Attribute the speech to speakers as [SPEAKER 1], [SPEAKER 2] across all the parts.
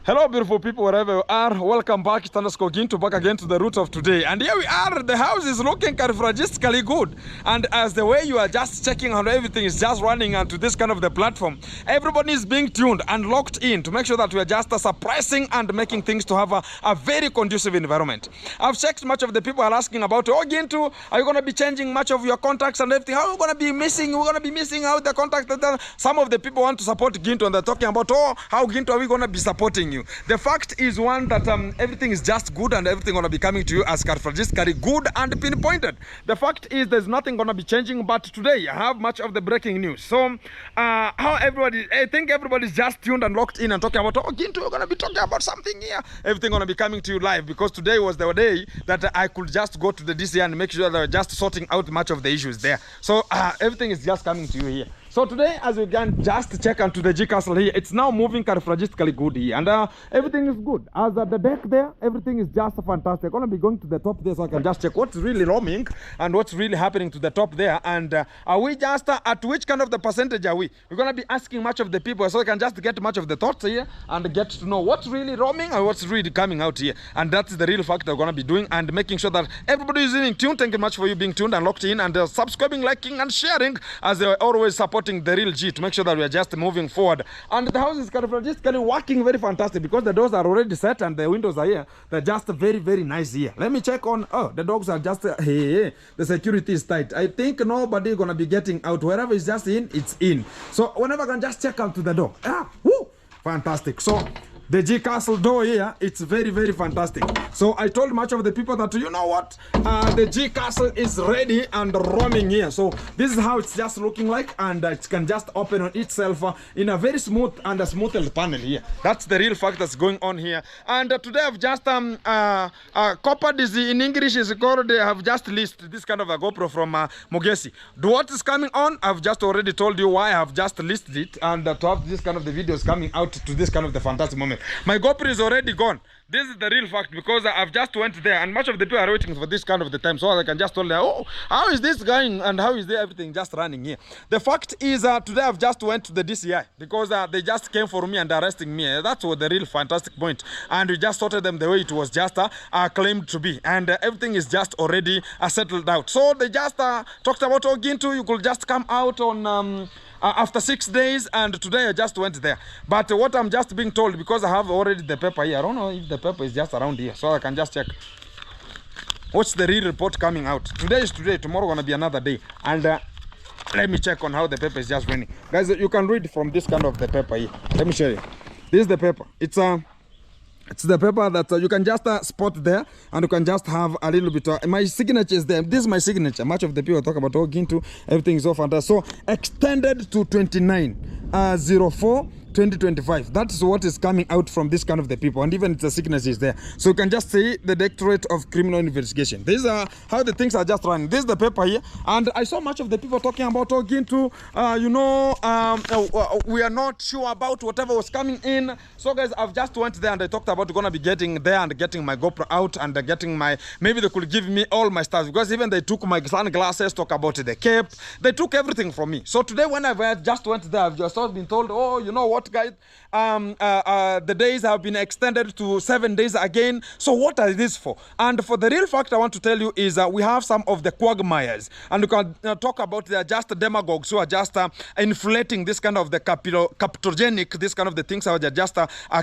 [SPEAKER 1] Hello, beautiful people, wherever you are. Welcome back. It's underscore Ginto back again to the root of today. And here we are. The house is looking carifragistically good. And as the way you are just checking how everything is just running onto this kind of the platform, everybody is being tuned and locked in to make sure that we are just suppressing and making things to have a very conducive environment. I've checked much of the people are asking about, oh, Ginto, are you going to be changing much of your contacts and everything? How are you going to be missing? We're going to be missing out the contacts. Some of the people want to support Ginto and they're talking about, oh, how Ginto are we going to be supporting you? The fact is one that everything is just good and everything going to be coming to you as carifragistically good and pinpointed. The fact is there's nothing going to be changing, but today I have much of the breaking news. So I think everybody's just tuned and locked in and talking about, oh, Ginto, we're going to be talking about something here. Everything going to be coming to you live because today was the day that I could just go to the DCI and make sure that we're just sorting out much of the issues there. So everything is just coming to you here. So today, as you can just check onto the G Castle here, it's now moving carifragistically good here. And everything is good. As at the deck there, everything is just fantastic. I'm going to be going to the top there so I can just check what's really roaming and what's really happening to the top there. And are we just, at which kind of the percentage are we? We're going to be asking much of the people so we can just get much of the thoughts here and get to know what's really roaming and what's really coming out here. And that's the real fact that we're going to be doing and making sure that everybody is in tune. Thank you much for you being tuned and locked in and subscribing, liking and sharing as they always supporting the real G to make sure that we are just moving forward. And the house is just kind of working very fantastic because the doors are already set and the windows are here. They're just very, very nice here. Let me check on, oh, the dogs are just, hey, the security is tight. I think nobody is going to be getting out. Wherever it's just in, it's in. So whenever I can just check out to the door. Woo, fantastic. So the G Castle door here, it's very, very fantastic. So I told much of the people that, you know what, the G Castle is ready and roaming here. So this is how it's just looking like, and it can just open on itself in a very smooth and a smoothed panel here. That's the real fact that's going on here. And today I've just copied is in English is called. I have just listed this kind of a GoPro from Mogesi. What is coming on? I've just already told you why I have just listed it, and to have this kind of the videos coming out to this kind of the fantastic moment. My GoPro is already gone. This is the real fact because I've just went there and much of the people are waiting for this kind of the time so I can just tell them, oh, how is this going and how is everything just running here? The fact is today I've just went to the DCI because they just came for me and arresting me. That's what the real fantastic point. And we just sorted them the way it was just claimed to be. And everything is just already settled out. So they just talked about, oh, Ginto, you could just come out on after 6 days, and today I just went there. But what I'm just being told, because I have already the paper here, I don't know if the paper is just around here, so I can just check what's the real report coming out. Today is today, tomorrow gonna be another day. And let me check on how the paper is just running. Guys, you can read from this kind of the paper here. Let me show you. This is the paper. It's the paper that you can just spot there, and you can just have a little bit. My signature is there. This is my signature. Much of the people talk about, oh, Ginto, everything is so fantastic. So extended to 29/04. 2025. That's what is coming out from this kind of the people, and even the signature is there. So you can just see the Directorate of Criminal Investigation. These are how the things are just running. This is the paper here, and I saw much of the people talking about, oh, Ginto, we are not sure about whatever was coming in. So guys, I've just went there and I talked about gonna be getting there and getting my GoPro out and getting my, maybe they could give me all my stuff because even they took my sunglasses, talk about the cape, they took everything from me. So today when I just went there, I've just been told, oh, you know what, guys, the days have been extended to 7 days again. So what are these for? And for the real fact I want to tell you is we have some of the quagmires, and you can talk about they are just demagogues who are just inflating this kind of the capitogenic, this kind of the things are just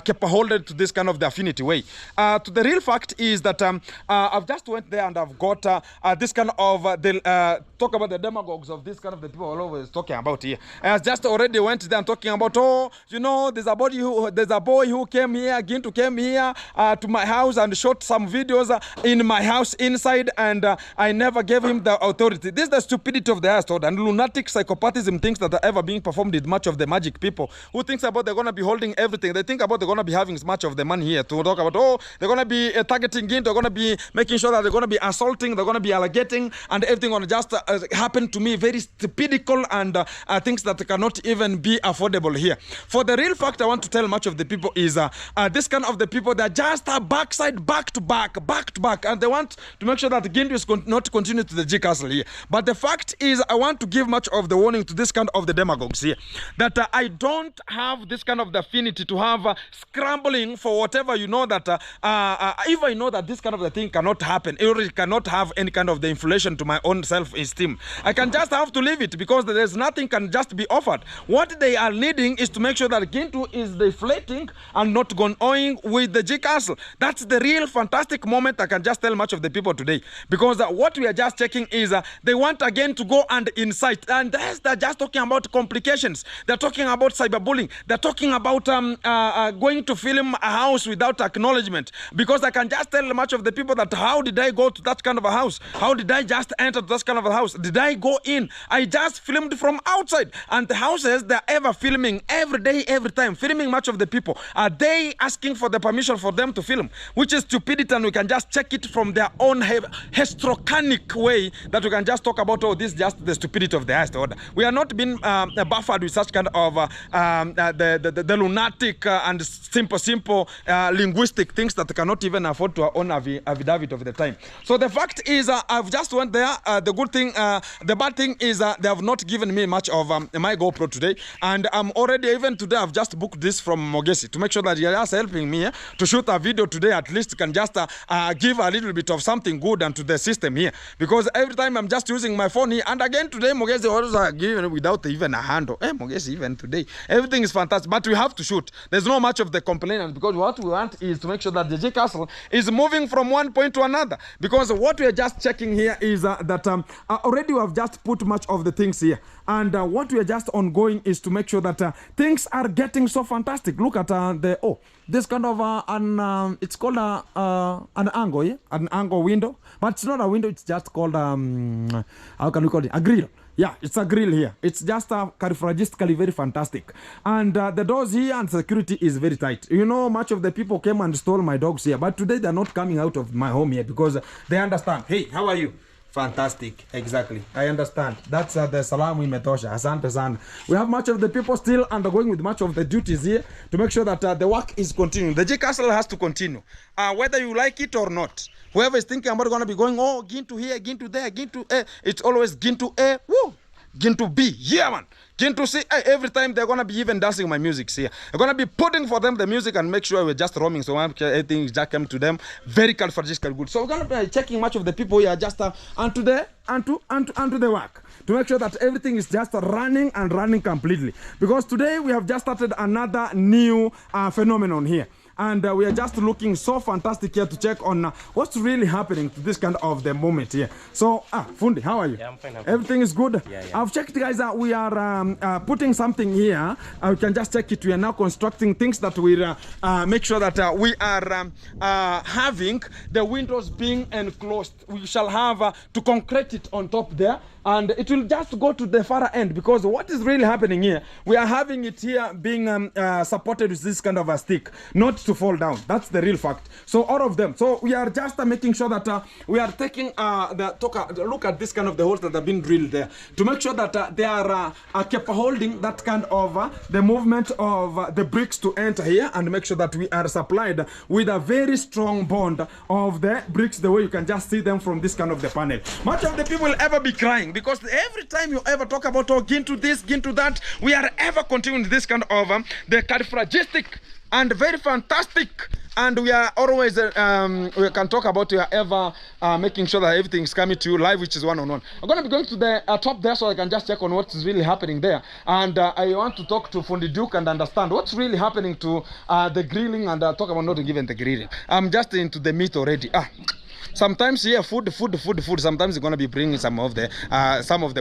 [SPEAKER 1] kept holding to this kind of the affinity way. To the real fact is that I've just went there and I've got this kind of talk about the demagogues of this kind of the people all always talking about here. I just already went there and talking about, oh, you know, there's a boy who came here, Ginto came here to my house and shot some videos in my house inside, and I never gave him the authority. This is the stupidity of the Aristotle and lunatic psychopathism things that are ever being performed with much of the magic people who thinks about they're going to be holding everything. They think about they're going to be having much of the money here to talk about, oh, they're going to be targeting Ginto, they're going to be making sure that they're going to be assaulting, they're going to be alligating, and everything going to just happen to me very stupidical and things that cannot even be affordable here. For the real fact I want to tell much of the people is this kind of the people that just are backside back to back, and they want to make sure that Gintu is not continue to the G Castle here. But the fact is, I want to give much of the warning to this kind of the demagogues here, that I don't have this kind of the affinity to have scrambling for whatever you know that if I know that this kind of the thing cannot happen, it cannot have any kind of the inflation to my own self-esteem, I can just have to leave it, because there's nothing can just be offered. What they are needing is to make sure that Gintu is deflating and not going with the G Castle. That's the real fantastic moment. I can just tell much of the people today, because what we are just checking is they want again to go and incite, and they're just talking about complications. They're talking about cyberbullying. They're talking about going to film a house without acknowledgement, because I can just tell much of the people that how did I go to that kind of a house? How did I just enter that kind of a house? Did I go in? I just filmed from outside. And the houses, they're ever filming every day, every time, filming much of the people. Are they asking for the permission for them to film? Which is stupidity, and we can just check it from their own hestrocanic way, that we can just talk about, oh, this is just the stupidity of the highest order. We are not being buffered with such kind of the lunatic and simple linguistic things that cannot even afford to own affidavit of the time. So the fact is, I've just went there. The good thing, the bad thing is they have not given me much of my GoPro today, and I'm already, even today, I've just booked this from Mogesi to make sure that you're just helping me to shoot a video today. At least can just give a little bit of something good into the system here, because every time I'm just using my phone here, and again today Mogesi also given without even a handle. Mogesi, even today everything is fantastic, but we have to shoot. There's no much of the complainant, because what we want is to make sure that the G Castle is moving from one point to another, because what we are just checking here is that already we have just put much of the things here, and what we are just ongoing is to make sure that things are getting so fantastic. Look at this kind of it's called an angle, yeah? An angle window, but it's not a window, it's just called how can we call it, a grill. Yeah, it's a grill here. It's just carifragistically very fantastic. And the doors here and security is very tight. You know, much of the people came and stole my dogs here, but today they're not coming out of my home here, because they understand. Hey, how are you? Fantastic. Exactly. I understand. That's the Salamu Imetosha. Asante sana. We have much of the people still undergoing with much of the duties here to make sure that the work is continuing. The G Castle has to continue, whether you like it or not. Whoever is thinking about going to be going, oh, Gintu here, Gintu there, Gintu A, it's always Gintu A, woo, Gintu B, yeah, man. Gintu C, every time they're going to be even dancing my music here. They're going to be putting for them the music and make sure we're just roaming, so everything just came to them very califragistically good. So we're going to be checking much of the people here just onto the work, to make sure that everything is just running and running completely. Because today we have just started another new phenomenon here. And we are just looking so fantastic here to check on what's really happening to this kind of the moment here. So, Fundi, how are you?
[SPEAKER 2] Yeah, I'm fine.
[SPEAKER 1] Everything is good?
[SPEAKER 2] Yeah.
[SPEAKER 1] I've checked, guys, we are putting something here. We can just check it. We are now constructing things that will make sure that we are having the windows being enclosed. We shall have to concrete it on top there, and it will just go to the far end, because what is really happening here, we are having it here being supported with this kind of a stick, not to fall down. That's the real fact. So all of them. So we are just making sure that we are taking look at this kind of the holes that have been drilled there, to make sure that they are capable holding that kind of the movement of the bricks to enter here, and make sure that we are supplied with a very strong bond of the bricks, the way you can just see them from this kind of the panel. Much of the people will ever be crying, because every time you ever talk about Gintu this, Gintu that, we are ever continuing this kind of the califragistic and very fantastic, and we are always we can talk about, we are ever making sure that everything is coming to you live, which is one-on-one. I'm going to be going to the top there, so I can just check on what is really happening there, and I want to talk to Fundi Duke and understand what's really happening to the grilling, and talk about not even the grilling. I'm just into the meat already. Sometimes here, food. Sometimes you're gonna be bringing some of the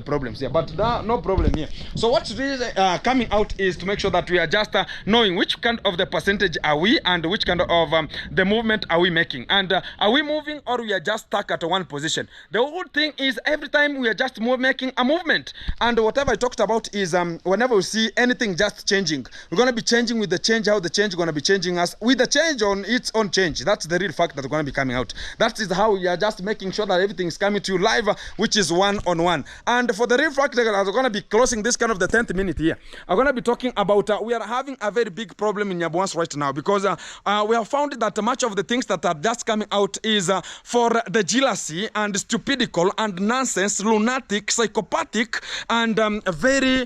[SPEAKER 1] problems here, but no problem here. So what's really coming out is to make sure that we are just knowing which kind of the percentage are we, and which kind of the movement are we making, and are we moving, or we are just stuck at one position. The whole thing is, every time we are just making a movement, and whatever I talked about is whenever we see anything just changing, we're gonna be changing with the change, how the change is gonna be changing us with the change on its own change. That's the real fact that's gonna be coming out. That is how how we are just making sure that everything is coming to you live, which is one-on-one. And for the real fact, I'm going to be closing this kind of the 10th minute here. I'm going to be talking about we are having a very big problem in Nyaboans right now, because we have found that much of the things that are just coming out is for the jealousy and stupidical and nonsense, lunatic, psychopathic, and very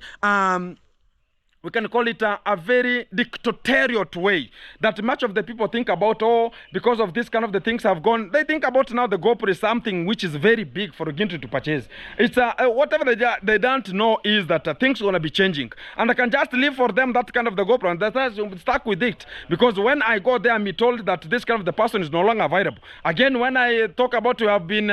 [SPEAKER 1] we can call it a very dictatorial way that much of the people think about, oh, because of this kind of the things have gone, they think about now the GoPro is something which is very big for Gintu to purchase. It's whatever they don't know is that things are going to be changing. And I can just leave for them that kind of the GoPro, and that's stuck with it. Because when I go there, I'm told that this kind of the person is no longer available. Again, when I talk about you have been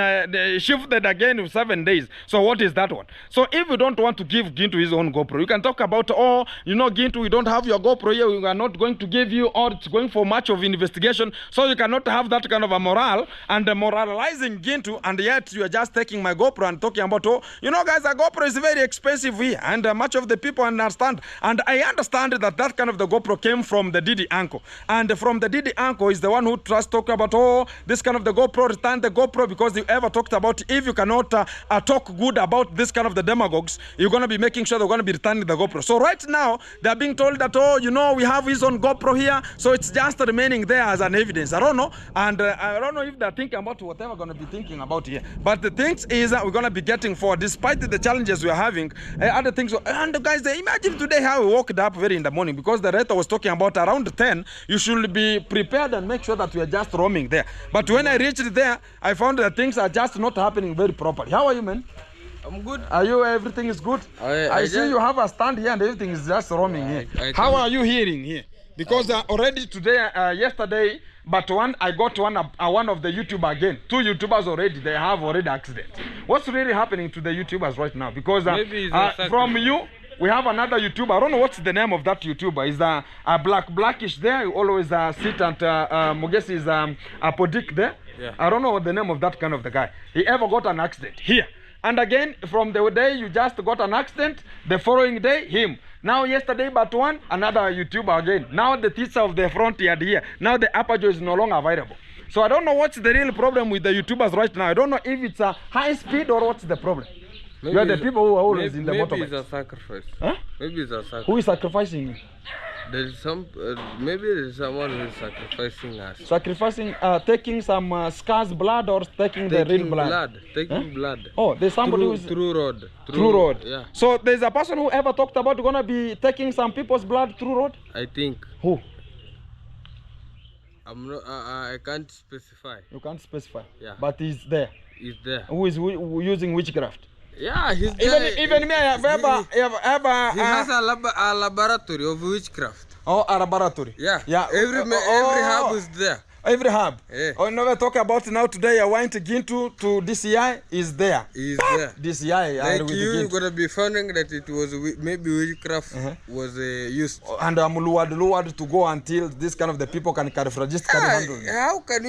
[SPEAKER 1] shifted again in 7 days. So what is that one? So if you don't want to give Gintu his own GoPro, you can talk about, oh, you know, Gintu, we don't have your GoPro here, we are not going to give you, or it's going for much of investigation, so you cannot have that kind of a morale and moralizing Gintu, and yet you are just taking my GoPro and talking about, oh, you know, guys, a GoPro is very expensive here, and much of the people understand, and I understand that that kind of the GoPro came from the Didi uncle, and from the Didi uncle is the one who just talked about, oh, this kind of the GoPro, return the GoPro, because you ever talked about, if you cannot talk good about this kind of the demagogues, you're going to be making sure they're going to be returning the GoPro. So right now, they're being told that, oh, you know, we have his own GoPro here, so it's just remaining there as an evidence. I don't know, and I don't know if they're thinking about whatever we're going to be thinking about here. But the things is that we're going to be getting for, despite the challenges we're having, other things. And guys, imagine today how we woke up very in the morning, because the Reta was talking about around 10, you should be prepared and make sure that we are just roaming there. But when I reached there, I found that things are just not happening very properly. How are you, man?
[SPEAKER 2] I'm good.
[SPEAKER 1] Are you? Everything is good? I see you have a stand here and everything is just roaming here. How are you hearing here? Because already today, yesterday, but I got one of the YouTubers again. 2 YouTubers already, they have already accident. What's really happening to the YouTubers right now? Because from you, we have another YouTuber. I don't know what's the name of that YouTuber. Is a blackish there. You always sit at Mogesi is Podik there.
[SPEAKER 2] Yeah.
[SPEAKER 1] I don't know what the name of that kind of the guy. He ever got an accident here. And again, from the day you just got an accident, the following day, him. Now yesterday, but one, another YouTuber again. Now the teacher of the frontier here. Now the Aperture is no longer available. So I don't know what's the real problem with the YouTubers right now. I don't know if it's a high speed or what's the problem.
[SPEAKER 2] Maybe
[SPEAKER 1] you are the people who are always in the motorbike.
[SPEAKER 2] Maybe it's a sacrifice.
[SPEAKER 1] Huh?
[SPEAKER 2] Maybe it's a sacrifice.
[SPEAKER 1] Who is sacrificing you?
[SPEAKER 2] There's some, maybe there's someone who is sacrificing us.
[SPEAKER 1] Sacrificing, taking some scar's blood or taking the real blood?
[SPEAKER 2] Taking blood.
[SPEAKER 1] Oh, there's somebody who's...
[SPEAKER 2] Through road.
[SPEAKER 1] Through road.
[SPEAKER 2] Yeah.
[SPEAKER 1] So there's a person who ever talked about gonna be taking some people's blood through road?
[SPEAKER 2] I think.
[SPEAKER 1] Who?
[SPEAKER 2] I'm not, I can't specify.
[SPEAKER 1] You can't specify?
[SPEAKER 2] Yeah.
[SPEAKER 1] But he's there?
[SPEAKER 2] He's there.
[SPEAKER 1] Who is using witchcraft?
[SPEAKER 2] Yeah, he's
[SPEAKER 1] even me, I have ever
[SPEAKER 2] he has a laboratory of witchcraft.
[SPEAKER 1] Oh, a laboratory.
[SPEAKER 2] Yeah.
[SPEAKER 1] Yeah.
[SPEAKER 2] Every hub is there.
[SPEAKER 1] Every hub.
[SPEAKER 2] Yeah.
[SPEAKER 1] Oh, no, we talk about now today. I went to Gintu to DCI is there.
[SPEAKER 2] Is there.
[SPEAKER 1] DCI.
[SPEAKER 2] Like you're gonna be finding that it was maybe witchcraft was used.
[SPEAKER 1] And I'm lured to go until this kind of the people can just handle.
[SPEAKER 2] How can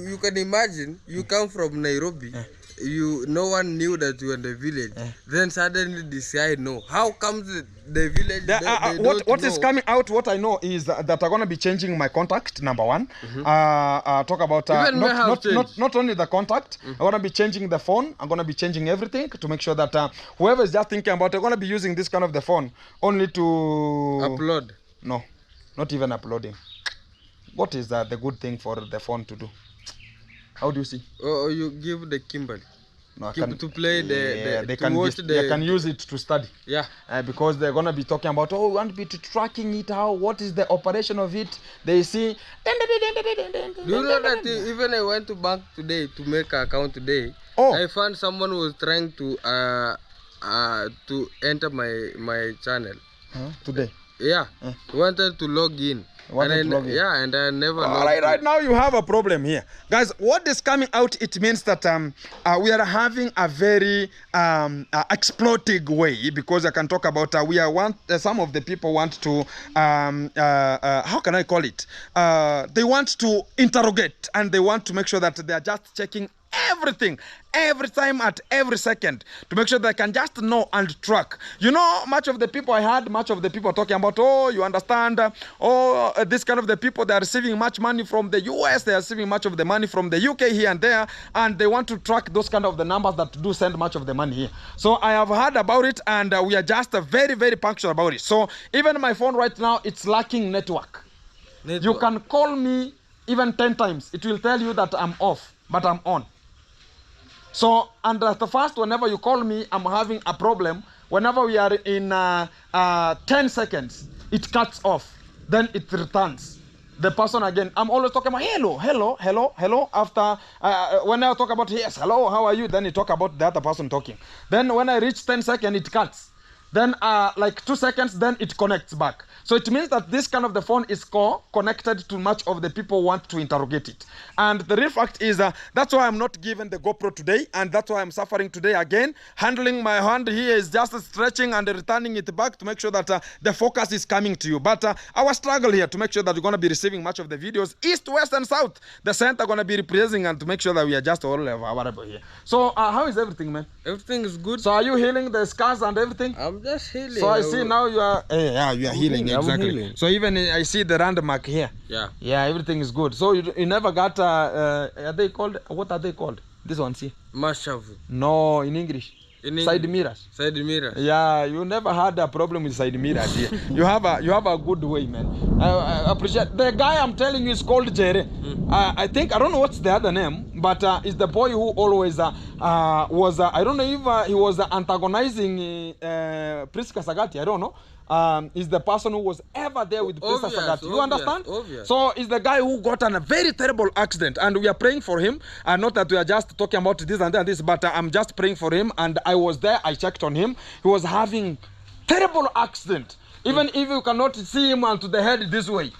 [SPEAKER 2] you can imagine you come from Nairobi. No one knew that you were in the village. Then suddenly DCI know. How comes the village?
[SPEAKER 1] What is coming out? What I know is that I'm gonna be changing my contact. Number one, talk about not only the contact. I'm gonna be changing the phone. I'm gonna be changing everything to make sure that whoever is just thinking about, I'm gonna be using this kind of the phone only to
[SPEAKER 2] upload.
[SPEAKER 1] No, not even uploading. What is the good thing for the phone to do? How do you see?
[SPEAKER 2] Oh, you give the Kimberly.
[SPEAKER 1] No,
[SPEAKER 2] to play
[SPEAKER 1] they can use it to study.
[SPEAKER 2] Yeah.
[SPEAKER 1] Because they're gonna be talking about, oh, we want to be tracking it. How? What is the operation of it? They see.
[SPEAKER 2] Do you know that even I went to bank today to make an account today?
[SPEAKER 1] Oh.
[SPEAKER 2] I found someone who was trying to enter my channel.
[SPEAKER 1] Today.
[SPEAKER 2] Yeah. Wanted to log in. Yeah, and I never.
[SPEAKER 1] Right now you have a problem here, guys. What is coming out? It means that we are having a very exploiting way, because I can talk about some of the people want to how can I call it? They want to interrogate, and they want to make sure that they are just checking everything, every time, at every second, to make sure they can just know and track. You know, much of the people I heard, much of the people talking about, oh, you understand, this kind of the people, they are receiving much money from the US, they are receiving much of the money from the UK here and there, and they want to track those kind of the numbers that do send much of the money here. So I have heard about it, and we are just very, very punctual about it. So even my phone right now, it's lacking network. You can call me even 10 times. It will tell you that I'm off, but I'm on. So, and at the first, whenever you call me, I'm having a problem. Whenever we are in 10 seconds, it cuts off. Then it returns. The person again, I'm always talking about hello, hello, hello, hello. After, when I talk about yes, hello, how are you? Then you talk about the other person talking. Then when I reach 10 seconds, it cuts. Then like 2 seconds, then it connects back. So it means that this kind of the phone is connected to much of the people want to interrogate it. And the real fact is that's why I'm not given the GoPro today, and that's why I'm suffering today again. Handling my hand here is just stretching and returning it back to make sure that the focus is coming to you. But our struggle here to make sure that we're going to be receiving much of the videos, east, west, and south. The center going to be representing, and to make sure that we are just all available here. So how is everything, man?
[SPEAKER 2] Everything is good.
[SPEAKER 1] So are you healing the scars and everything?
[SPEAKER 2] I'm just healing.
[SPEAKER 1] So I see now you are, yeah, you are healing,
[SPEAKER 2] I'm
[SPEAKER 1] exactly.
[SPEAKER 2] healing.
[SPEAKER 1] So even I see the rand mark here.
[SPEAKER 2] Yeah.
[SPEAKER 1] Yeah, everything is good. So you never got, are they called, what are they called? This one, see?
[SPEAKER 2] Mashavu.
[SPEAKER 1] No, in English. Side mirrors.
[SPEAKER 2] Side mirrors.
[SPEAKER 1] Yeah, you never had a problem with side mirrors here. you have a good way, man. I appreciate. The guy I'm telling you is called Jere. I think, I don't know what's the other name, but it's the boy who always was, I don't know if he was antagonizing Priska Sagati, I don't know. Is the person who was ever there with Priska Sagati. You understand?
[SPEAKER 2] Obvious.
[SPEAKER 1] So it's the guy who got in a very terrible accident, and we are praying for him. And not that we are just talking about this and that and this, but I'm just praying for him. And I was there, I checked on him. He was having terrible accident. Even if you cannot see him onto the head this way,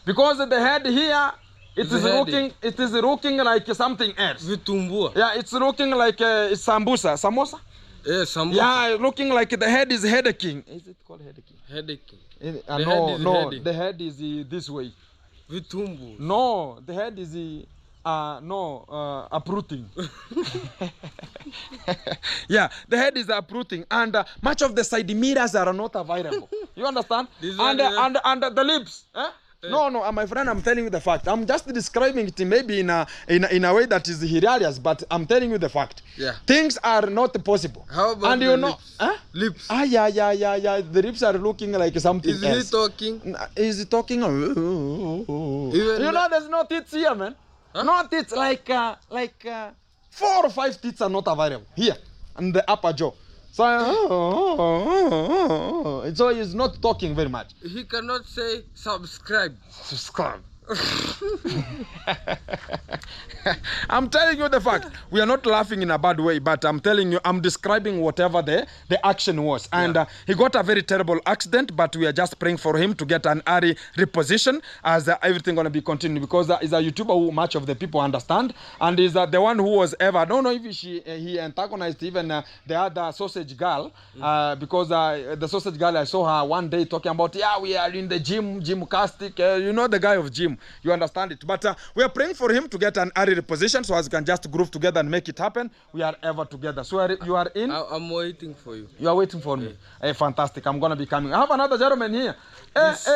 [SPEAKER 1] because the head here, it is looking like something else.
[SPEAKER 2] Vitumbua.
[SPEAKER 1] Yeah, it's looking like sambusa, samosa.
[SPEAKER 2] Yeah, samosa.
[SPEAKER 1] Yeah, looking like the head is headaching. Is it called headaching?
[SPEAKER 2] Headaching.
[SPEAKER 1] The head is this way.
[SPEAKER 2] Vitumbu.
[SPEAKER 1] No, the head is uprooting. Yeah, the head is uprooting, and much of the side mirrors are not available. You understand? And the lips. No, my friend, I'm telling you the fact. I'm just describing it maybe in a way that is hilarious, but I'm telling you the fact.
[SPEAKER 2] Yeah.
[SPEAKER 1] Things are not possible.
[SPEAKER 2] How about
[SPEAKER 1] and
[SPEAKER 2] the
[SPEAKER 1] you know,
[SPEAKER 2] lips?
[SPEAKER 1] Huh?
[SPEAKER 2] Lips.
[SPEAKER 1] Yeah. The lips are looking like something else.
[SPEAKER 2] Is he talking?
[SPEAKER 1] Is he talking? You know, there's no teeth here, man. Huh? No teeth, like 4 or 5 teeth are not available here in the upper jaw. So, so he's not talking very much.
[SPEAKER 2] He cannot say subscribe.
[SPEAKER 1] Subscribe. I'm telling you the fact. We are not laughing in a bad way, but I'm telling you, I'm describing whatever the action was. And he got a very terrible accident, but we are just praying for him to get an early reposition as everything going to be continued, because he's a YouTuber who much of the people understand, and is the one who was ever, I don't know if he antagonized even the other sausage girl, because the sausage girl, I saw her one day talking about, yeah, we are in the gym castic, you know the guy of gym. You understand it. But we are praying for him to get an early reposition so as we can just groove together and make it happen. We are ever together. So you are in? I'm
[SPEAKER 2] waiting for you.
[SPEAKER 1] You are waiting for me. Hey, fantastic. I'm going to be coming. I have another gentleman here. This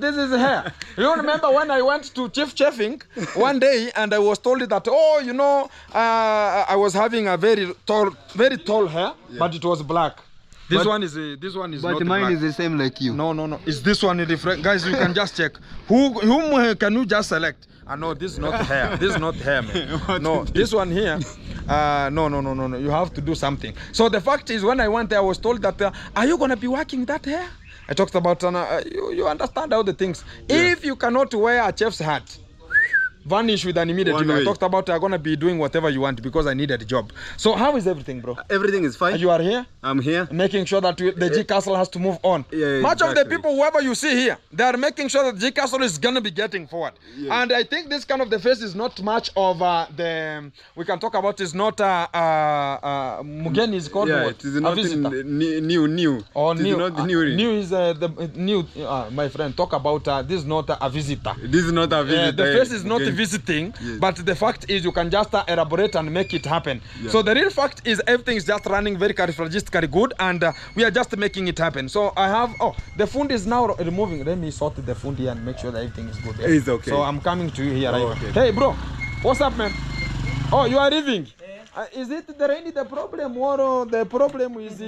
[SPEAKER 1] is here. You remember when I went to Chief Chefing one day and I was told that, oh, you know, I was having a very tall hair, but it was black. This one is
[SPEAKER 3] but
[SPEAKER 1] not
[SPEAKER 3] mine
[SPEAKER 1] black.
[SPEAKER 3] is the same like you.
[SPEAKER 1] No. Is this one different? Guys, you can just check. Whom can you just select? No, this is not hair. This is not hair, man. No, this one here. No. You have to do something. So the fact is, when I went there, I was told that, are you gonna be working that hair? I talked about, you understand all the things. Yeah. If you cannot wear a chef's hat, vanish with an immediate. I talked about I'm gonna be doing whatever you want because I needed a job. So how is everything, bro?
[SPEAKER 3] Everything is fine.
[SPEAKER 1] You are here?
[SPEAKER 3] I'm here.
[SPEAKER 1] Making sure that the G Castle has to move on.
[SPEAKER 3] Yeah,
[SPEAKER 1] much of the people, whoever you see here, they are making sure that G Castle is gonna be getting forward. Yeah. And I think this kind of the face is not much of we can talk about is not Mugeni is called what?
[SPEAKER 3] It is not new.
[SPEAKER 1] Oh,
[SPEAKER 3] it
[SPEAKER 1] new.
[SPEAKER 3] Is not new.
[SPEAKER 1] New is the new. My friend, talk about this is not a visitor.
[SPEAKER 3] This is not a visitor.
[SPEAKER 1] The face is not visiting, but the fact is you can just elaborate and make it happen. So the real fact is everything is just running very carifragistically good, and we are just making it happen. So I have, the fund is now removing. Let me sort the fund here and make sure that everything is good.
[SPEAKER 3] It's okay.
[SPEAKER 1] So I'm coming to you here. Right?
[SPEAKER 3] Okay.
[SPEAKER 1] Hey bro, what's up, man? Oh, you are leaving? Is it the rain the problem, or the problem is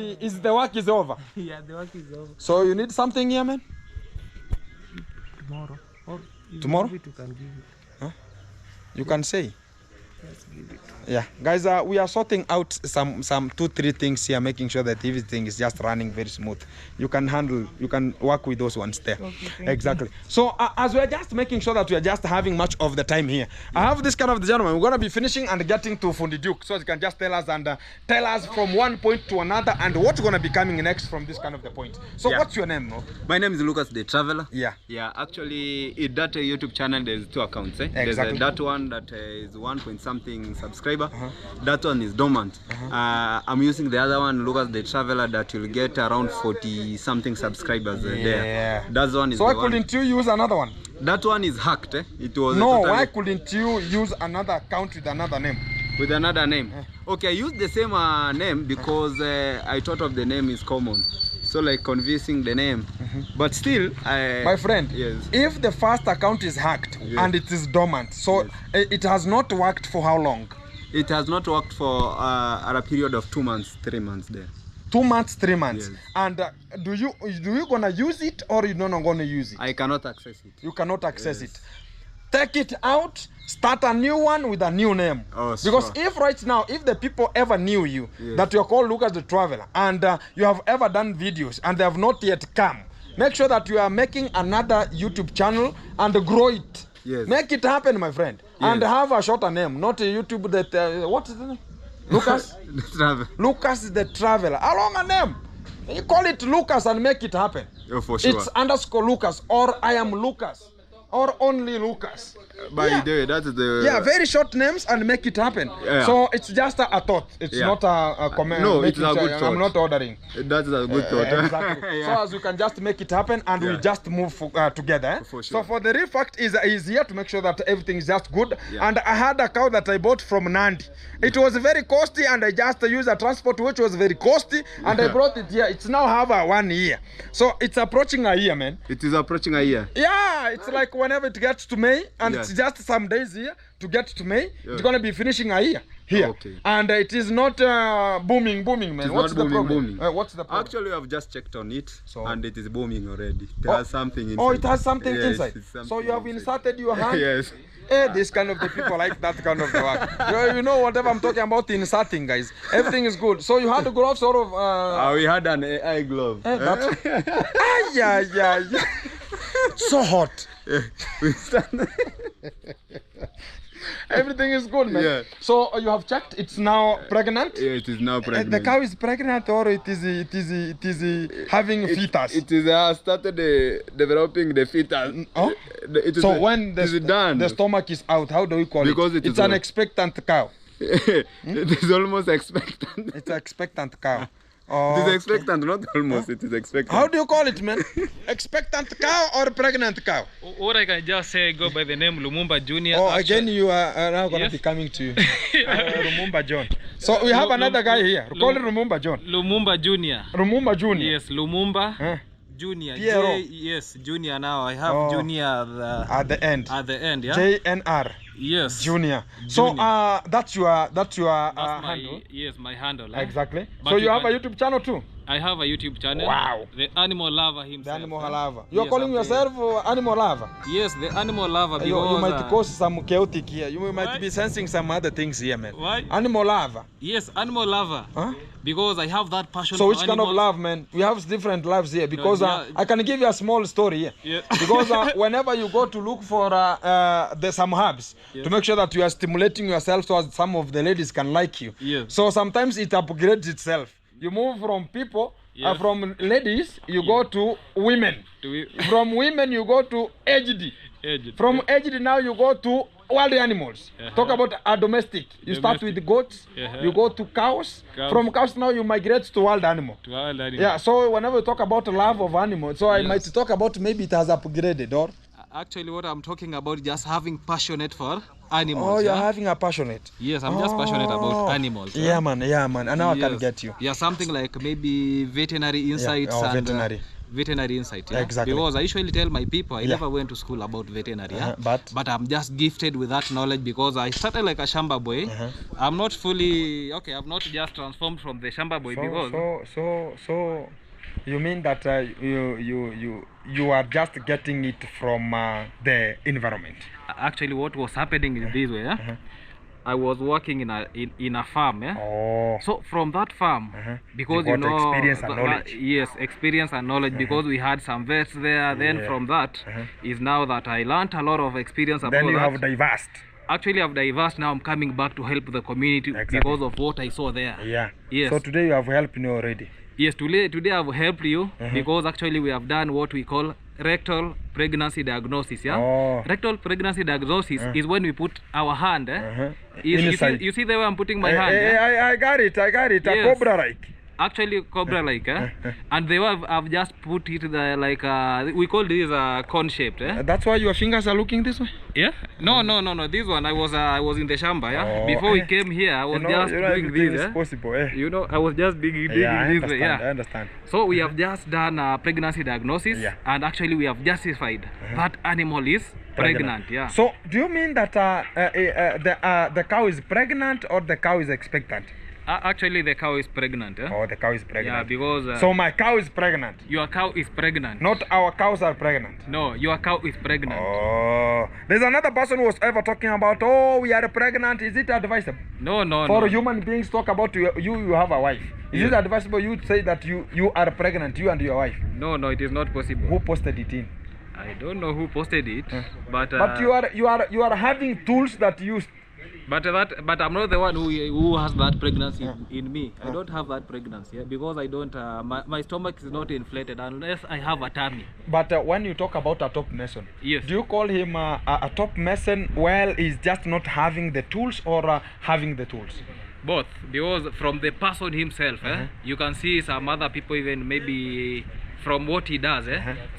[SPEAKER 1] the work is over?
[SPEAKER 4] Yeah, the work is over.
[SPEAKER 1] So you need something here, man?
[SPEAKER 4] Tomorrow. Or you
[SPEAKER 1] Tomorrow?
[SPEAKER 4] give it, you can give it.
[SPEAKER 1] Huh? You can say.
[SPEAKER 4] Let's give it.
[SPEAKER 1] Yeah, guys, we are sorting out some 2-3 things here, making sure that everything is just running very smooth. You can work with those ones there.
[SPEAKER 4] Okay,
[SPEAKER 1] Exactly. So as we are just making sure that we are just having much of the time here, I have this kind of the gentleman. We're gonna be finishing and getting to Fundi Duke, so you can just tell us from one point to another and what's gonna be coming next from this kind of the point. So what's your name, no?
[SPEAKER 3] My name is Lucas the Traveler.
[SPEAKER 1] Yeah.
[SPEAKER 3] Yeah, actually, in that YouTube channel, there's 2 accounts. There's that one that is 1 point something subscriber. That one is dormant. I'm using the other one, Lucas the Traveler, that will get around 40 something subscribers there. That one is.
[SPEAKER 1] So why couldn't you use another one?
[SPEAKER 3] That one is hacked. It was
[SPEAKER 1] no.
[SPEAKER 3] totally...
[SPEAKER 1] Why couldn't you use another account with another name?
[SPEAKER 3] With another name. Okay, I used the same name because I thought of the name is common. So like convincing the name. But still,
[SPEAKER 1] my friend,
[SPEAKER 3] yes.
[SPEAKER 1] If the first account is hacked and it is dormant, so it has not worked for how long?
[SPEAKER 3] It has not worked for a period of 2 months, 3 months there.
[SPEAKER 1] 2 months, 3 months.
[SPEAKER 3] Yes.
[SPEAKER 1] And do you gonna use it, or you not gonna use it?
[SPEAKER 3] I cannot access it.
[SPEAKER 1] You cannot access it. Take it out, start a new one with a new name.
[SPEAKER 3] Oh,
[SPEAKER 1] because
[SPEAKER 3] sure.
[SPEAKER 1] if right now, if the people ever knew you, that you're called Lucas the Traveler, and you have ever done videos and they have not yet come, make sure that you are making another YouTube channel and grow it.
[SPEAKER 3] Yes.
[SPEAKER 1] Make it happen, my friend. And have a shorter name, not a YouTube that, what is the name? Lucas? Lucas the Traveler. How long a name? You call it Lucas and make it happen.
[SPEAKER 3] Oh, for sure.
[SPEAKER 1] It's _Lucas, or I am Lucas, or only Lucas.
[SPEAKER 3] By the way, that is the...
[SPEAKER 1] Yeah, very short names and make it happen. So it's just a thought. It's not a comment.
[SPEAKER 3] No, it's a good thought.
[SPEAKER 1] I'm not ordering.
[SPEAKER 3] That is a good thought.
[SPEAKER 1] Exactly. So as you can just make it happen, and we just move together.
[SPEAKER 3] For sure.
[SPEAKER 1] So for the real fact is here to make sure that everything is just good. And I had a cow that I bought from Nandi. It was very costly, and I just used a transport which was very costly, and I brought it here. It's now have a 1 year. So it's approaching a year, man.
[SPEAKER 3] It is approaching a year.
[SPEAKER 1] Yeah, it's like whenever it gets to May, and it's just some days here to get to May. It's gonna be finishing a year here. And it is not booming, man. What's the problem? What's the problem?
[SPEAKER 3] Actually, I've just checked on it, and it is booming already. It has something inside.
[SPEAKER 1] Oh, it has something
[SPEAKER 3] Yes,
[SPEAKER 1] inside.
[SPEAKER 3] it's something
[SPEAKER 1] So you have
[SPEAKER 3] inside.
[SPEAKER 1] inserted your hand.
[SPEAKER 3] Yes.
[SPEAKER 1] This kind of the people like that kind of the work. You know whatever I'm talking about inserting, guys. Everything is good. So you had to go off sort of.
[SPEAKER 3] We had an AI glove.
[SPEAKER 1] Yeah. So hot.
[SPEAKER 3] We stand.
[SPEAKER 1] Everything is good, man.
[SPEAKER 3] Yeah.
[SPEAKER 1] So you have checked. It's now pregnant.
[SPEAKER 3] Yeah, it is now pregnant.
[SPEAKER 1] The cow is pregnant, or it is having fetus.
[SPEAKER 3] It is started developing the fetus.
[SPEAKER 1] Oh? So when the stomach is out, how do we call
[SPEAKER 3] because
[SPEAKER 1] it?
[SPEAKER 3] It
[SPEAKER 1] it's an expectant cow.
[SPEAKER 3] It is almost expectant.
[SPEAKER 1] It's an expectant cow.
[SPEAKER 3] It is expectant, not almost. It is expectant.
[SPEAKER 1] How do you call it, man? Expectant cow or pregnant cow?
[SPEAKER 4] What I can just say, go by the name Lumumba Jr.
[SPEAKER 1] Oh, again, you are now going to be coming to Lumumba John. So we have another guy here. Call it Lumumba John.
[SPEAKER 4] Lumumba Jr.
[SPEAKER 1] Lumumba Jr.
[SPEAKER 4] Yes, Lumumba Jr.
[SPEAKER 1] Piero.
[SPEAKER 4] Yes, Junior now. I have Junior
[SPEAKER 1] at the end.
[SPEAKER 4] At the end, yeah.
[SPEAKER 1] JNR.
[SPEAKER 4] Yes.
[SPEAKER 1] Junior. So that's your handle.
[SPEAKER 4] Yes, my handle.
[SPEAKER 1] Exactly.
[SPEAKER 4] But
[SPEAKER 1] so you have a YouTube channel too?
[SPEAKER 4] I have a YouTube channel.
[SPEAKER 1] Wow.
[SPEAKER 4] The Animal Lover himself.
[SPEAKER 1] The Animal Lover. You're calling yourself Animal Lover?
[SPEAKER 4] Yes, the Animal Lover.
[SPEAKER 1] Because you might cause some chaotic here. You might be sensing some other things here, man.
[SPEAKER 4] Why?
[SPEAKER 1] Animal Lover.
[SPEAKER 4] Yes, Animal Lover.
[SPEAKER 1] Huh?
[SPEAKER 4] Because I have that passion.
[SPEAKER 1] So which kind of love, man? We have different loves here. Because I can give you a small story here.
[SPEAKER 4] Yeah.
[SPEAKER 1] Because whenever you go to look for some herbs, to make sure that you are stimulating yourself so as some of the ladies can like you.
[SPEAKER 4] Yes.
[SPEAKER 1] So sometimes it upgrades itself. You move from people, from ladies, you go to women. From women, you go to aged. From aged now, you go to wild animals. Talk about a domestic. You start with goats, you go to cows. From cows now, you migrate to wild animal. Yeah, so whenever we talk about love of animals, so I might talk about maybe it has upgraded, or?
[SPEAKER 4] Actually, what I'm talking about, just having passionate for animals.
[SPEAKER 1] Oh, you're
[SPEAKER 4] yeah?
[SPEAKER 1] having a passionate.
[SPEAKER 4] Yes, I'm just passionate about animals.
[SPEAKER 1] Yeah, man. Yeah, man. And now I can
[SPEAKER 4] Yes.
[SPEAKER 1] get you.
[SPEAKER 4] Yeah, something like maybe veterinary insights
[SPEAKER 1] oh,
[SPEAKER 4] and
[SPEAKER 1] veterinary.
[SPEAKER 4] Veterinary insight. Yeah?
[SPEAKER 1] Exactly.
[SPEAKER 4] Because I usually tell my people I
[SPEAKER 1] Yeah.
[SPEAKER 4] never went to school about veterinary. Yeah?
[SPEAKER 1] But
[SPEAKER 4] I'm just gifted with that knowledge because I started like a shamba boy. I'm not fully okay. I've not just transformed from the shamba boy because
[SPEAKER 1] so you mean that you are just getting it from the environment?
[SPEAKER 4] actually what was happening is this way. Yeah? I was working in a farm. Yeah?
[SPEAKER 1] Oh.
[SPEAKER 4] So from that farm, because
[SPEAKER 1] You
[SPEAKER 4] you
[SPEAKER 1] got
[SPEAKER 4] know,
[SPEAKER 1] experience and knowledge.
[SPEAKER 4] yes, experience and knowledge, because we had some vets there. Then from that is now that I learned a lot of experience about
[SPEAKER 1] Then you
[SPEAKER 4] that.
[SPEAKER 1] have diversed.
[SPEAKER 4] Actually, I've diversed. Now I'm coming back to help the community
[SPEAKER 1] Exactly.
[SPEAKER 4] because of what I saw there.
[SPEAKER 1] Yeah.
[SPEAKER 4] Yes.
[SPEAKER 1] So today you have helped me already.
[SPEAKER 4] Yes, today I've helped you because actually we have done what we call rectal pregnancy diagnosis. Yeah.
[SPEAKER 1] Oh.
[SPEAKER 4] Rectal pregnancy diagnosis is when we put our hand. You
[SPEAKER 1] Inside.
[SPEAKER 4] see the way I'm putting my hand.
[SPEAKER 1] I got it. A
[SPEAKER 4] Yes.
[SPEAKER 1] cobra like.
[SPEAKER 4] Actually cobra like and they have just put it there like we call this cone shaped.
[SPEAKER 1] That's why your fingers are looking this way.
[SPEAKER 4] Yeah, no, this one I was in the shamba. Yeah,
[SPEAKER 1] Oh,
[SPEAKER 4] before we came here I was just doing
[SPEAKER 1] everything
[SPEAKER 4] this.
[SPEAKER 1] is possible. Eh?
[SPEAKER 4] You know, I was just digging
[SPEAKER 1] Yeah, I
[SPEAKER 4] this way.
[SPEAKER 1] understand.
[SPEAKER 4] Yeah,
[SPEAKER 1] I understand.
[SPEAKER 4] so we have just done a pregnancy diagnosis.
[SPEAKER 1] Yeah.
[SPEAKER 4] And actually we have justified that animal is pregnant. Yeah.
[SPEAKER 1] So do you mean that the cow is pregnant or the cow is expectant?
[SPEAKER 4] Actually the cow is pregnant.
[SPEAKER 1] Oh, the cow is pregnant.
[SPEAKER 4] Yeah, because
[SPEAKER 1] so my cow is pregnant.
[SPEAKER 4] your cow is pregnant.
[SPEAKER 1] Not our cows are pregnant.
[SPEAKER 4] No, your cow is pregnant.
[SPEAKER 1] Oh, there's another person who was ever talking about, oh, we are pregnant. Is it advisable
[SPEAKER 4] No,
[SPEAKER 1] for human beings talk about you have a wife? Is it advisable you say that you are pregnant, you and your wife?
[SPEAKER 4] No, it is not possible.
[SPEAKER 1] Who posted it in?
[SPEAKER 4] I don't know who posted it, but
[SPEAKER 1] you are having tools that you.
[SPEAKER 4] but I'm not the one who has that pregnancy in me. I don't have that pregnancy because I don't. My stomach is not inflated unless I have a tummy.
[SPEAKER 1] But when you talk about a top mason,
[SPEAKER 4] Yes.
[SPEAKER 1] do you call him a top mason? Well, he's just not having the tools or having the tools?
[SPEAKER 4] Both, because from the person himself, you can see some other people even maybe from what he does.